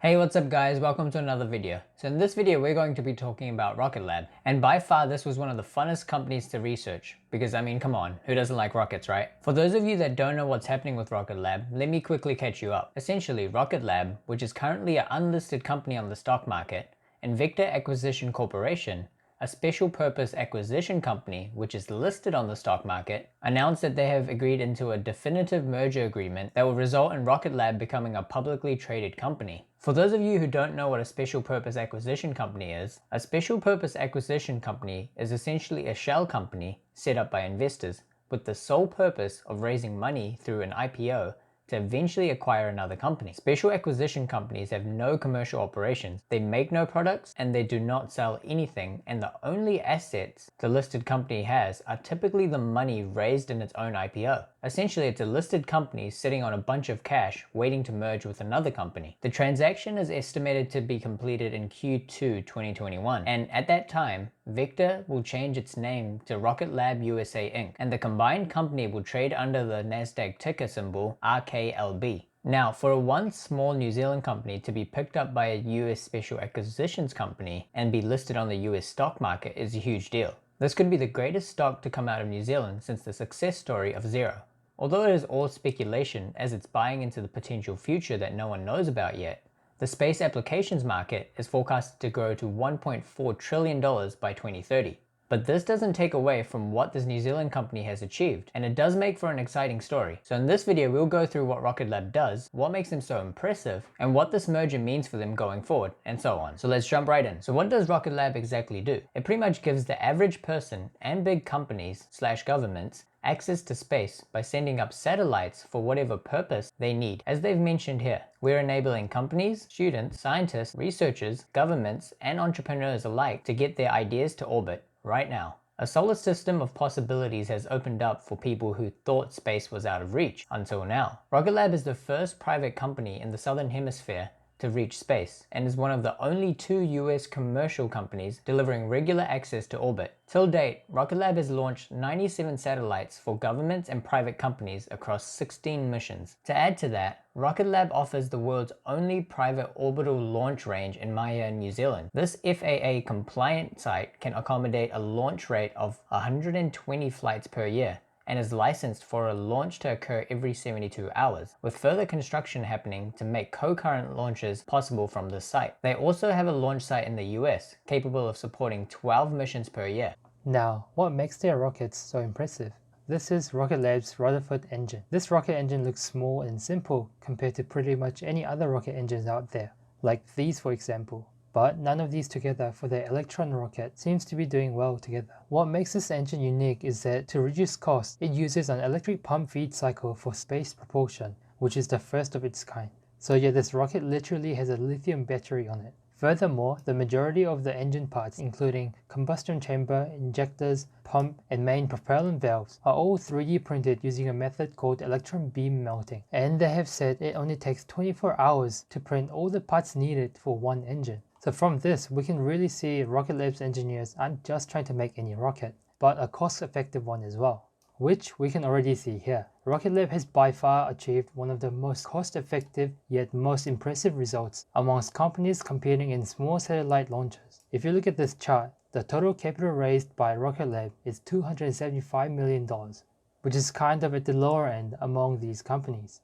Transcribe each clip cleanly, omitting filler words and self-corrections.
Hey, what's up guys? Welcome to another video. So in this video, we're going to be talking about Rocket Lab. And by far, this was one of the funnest companies to research. Because I mean, come on, who doesn't like rockets, right? For those of you that don't know what's happening with Rocket Lab, let me quickly catch you up. Essentially, Rocket Lab, which is currently an unlisted company on the stock market, and Vector Acquisition Corporation, a special purpose acquisition company which is listed on the stock market, announced that they have agreed into a definitive merger agreement that will result in Rocket Lab becoming a publicly traded company. For those of you who don't know what a special purpose acquisition company is, a special purpose acquisition company is essentially a shell company set up by investors with the sole purpose of raising money through an IPO to eventually acquire another company. Special acquisition companies have no commercial operations, they make no products, and they do not sell anything, and the only assets the listed company has are typically the money raised in its own IPO. Essentially, it's a listed company sitting on a bunch of cash waiting to merge with another company. The transaction is estimated to be completed in Q2 2021, and at that time, Vector will change its name to Rocket Lab USA Inc., and the combined company will trade under the Nasdaq ticker symbol RKLB. Now, for a once small New Zealand company to be picked up by a US special acquisitions company and be listed on the US stock market is a huge deal. This could be the greatest stock to come out of New Zealand since the success story of Zero. Although it is all speculation as it's buying into the potential future that no one knows about yet, the space applications market is forecasted to grow to $1.4 trillion by 2030. But this doesn't take away from what this New Zealand company has achieved, and it does make for an exciting story. So in this video, we'll go through what Rocket Lab does, what makes them so impressive, and what this merger means for them going forward, and so on. So let's jump right in. So what does Rocket Lab exactly do? It pretty much gives the average person and big companies / governments access to space by sending up satellites for whatever purpose they need. As they've mentioned here, we're enabling companies, students, scientists, researchers, governments, and entrepreneurs alike to get their ideas to orbit right now. A solar system of possibilities has opened up for people who thought space was out of reach until now. Rocket Lab is the first private company in the Southern Hemisphere to reach space, and is one of the only 2 US commercial companies delivering regular access to orbit. Till date, Rocket Lab has launched 97 satellites for governments and private companies across 16 missions. To add to that, Rocket Lab offers the world's only private orbital launch range in Maia, New Zealand. This FAA compliant site can accommodate a launch rate of 120 flights per year, and is licensed for a launch to occur every 72 hours, with further construction happening to make concurrent launches possible from this site. They also have a launch site in the US, capable of supporting 12 missions per year. Now, what makes their rockets so impressive? This is Rocket Lab's Rutherford engine. This rocket engine looks small and simple compared to pretty much any other rocket engines out there, like these for example. But none of these together for their Electron rocket seems to be doing well together. What makes this engine unique is that to reduce cost, it uses an electric pump feed cycle for space propulsion, which is the first of its kind. So yeah, this rocket literally has a lithium battery on it. Furthermore, the majority of the engine parts, including combustion chamber, injectors, pump, and main propellant valves, are all 3D printed using a method called electron beam melting. And they have said it only takes 24 hours to print all the parts needed for one engine. So from this, we can really see Rocket Lab's engineers aren't just trying to make any rocket, but a cost-effective one as well, which we can already see here. Rocket Lab has by far achieved one of the most cost-effective yet most impressive results amongst companies competing in small satellite launches. If you look at this chart, the total capital raised by Rocket Lab is $275 million, which is kind of at the lower end among these companies.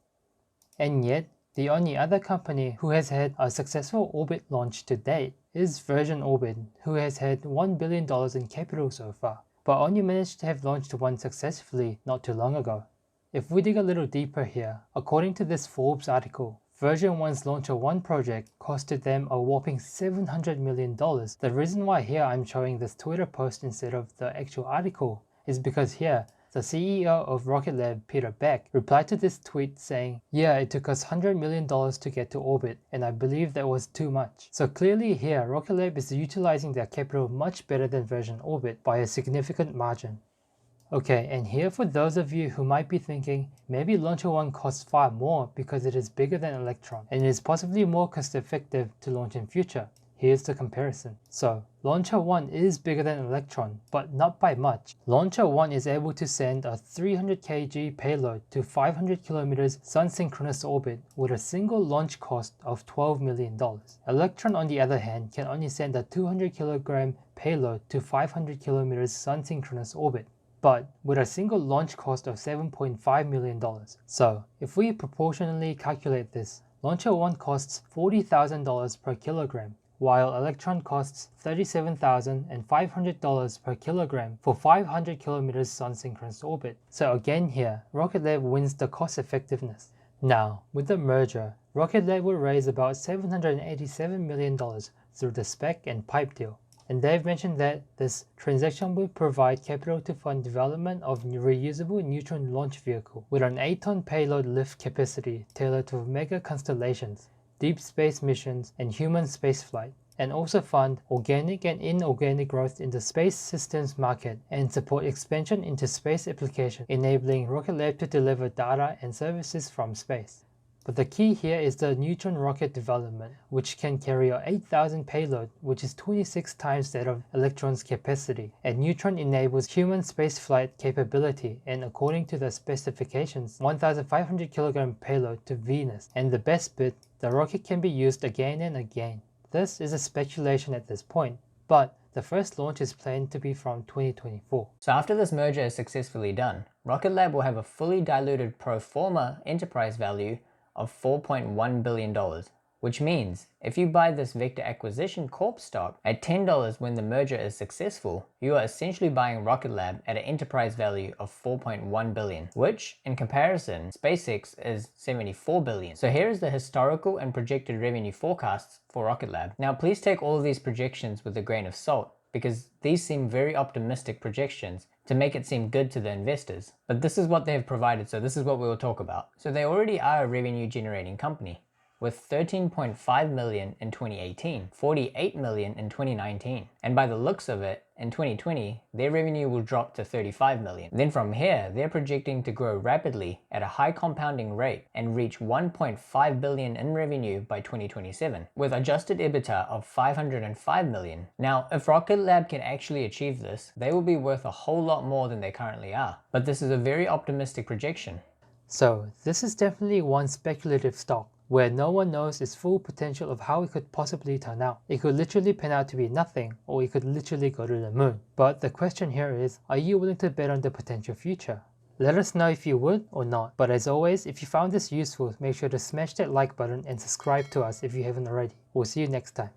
And yet, the only other company who has had a successful orbit launch to date is Virgin Orbit, who has had $1 billion in capital so far, but only managed to have launched one successfully not too long ago. If we dig a little deeper here, according to this Forbes article, Virgin One's Launcher 1 project costed them a whopping $700 million. The reason why here I'm showing this Twitter post instead of the actual article is because here, the CEO of Rocket Lab, Peter Beck, replied to this tweet saying, "Yeah, it took us $100 million to get to orbit, and I believe that was too much." So clearly here, Rocket Lab is utilizing their capital much better than Virgin Orbit by a significant margin. Okay, and here for those of you who might be thinking, maybe Launcher 1 costs far more because it is bigger than Electron, and it is possibly more cost effective to launch in future. Here's the comparison. So, Launcher 1 is bigger than Electron, but not by much. Launcher 1 is able to send a 300 kg payload to 500 km sun-synchronous orbit with a single launch cost of $12 million. Electron, on the other hand, can only send a 200 kg payload to 500 km sun-synchronous orbit, but with a single launch cost of $7.5 million. So, if we proportionally calculate this, Launcher 1 costs $40,000 per kilogram, while Electron costs $37,500 per kilogram for 500 km sun-synchronous orbit. So again here, Rocket Lab wins the cost effectiveness. Now, with the merger, Rocket Lab will raise about $787 million through the SPAC and PIPE deal. And they've mentioned that this transaction will provide capital to fund development of reusable neutron launch vehicle with an 8-ton payload lift capacity tailored to mega constellations, deep space missions, and human spaceflight, and also fund organic and inorganic growth in the space systems market and support expansion into space applications, enabling Rocket Lab to deliver data and services from space. But the key here is the Neutron Rocket development, which can carry a 8,000 payload, which is 26 times that of Electron's capacity, and Neutron enables human spaceflight capability and, according to the specifications, 1,500 kg payload to Venus, and the best bit, the rocket can be used again and again. This is a speculation at this point, but the first launch is planned to be from 2024. So after this merger is successfully done, Rocket Lab will have a fully diluted pro forma enterprise value of $4.1 billion, which means if you buy this Vector Acquisition Corp stock at $10 when the merger is successful, you are essentially buying Rocket Lab at an enterprise value of $4.1 billion, which in comparison, SpaceX is $74 billion. So here is the historical and projected revenue forecasts for Rocket Lab. Now please take all of these projections with a grain of salt, because these seem very optimistic projections to make it seem good to the investors. But this is what they have provided, so this is what we will talk about. So they already are a revenue generating company, with $13.5 million in 2018, $48 million in 2019. And by the looks of it, in 2020, their revenue will drop to $35 million. Then from here, they're projecting to grow rapidly at a high compounding rate and reach $1.5 billion in revenue by 2027, with adjusted EBITDA of $505 million. Now, if Rocket Lab can actually achieve this, they will be worth a whole lot more than they currently are. But this is a very optimistic projection. So this is definitely one speculative stock, where no one knows its full potential of how it could possibly turn out. It could literally pan out to be nothing, or it could literally go to the moon. But the question here is, are you willing to bet on the potential future? Let us know if you would or not. But as always, if you found this useful, make sure to smash that like button and subscribe to us if you haven't already. We'll see you next time.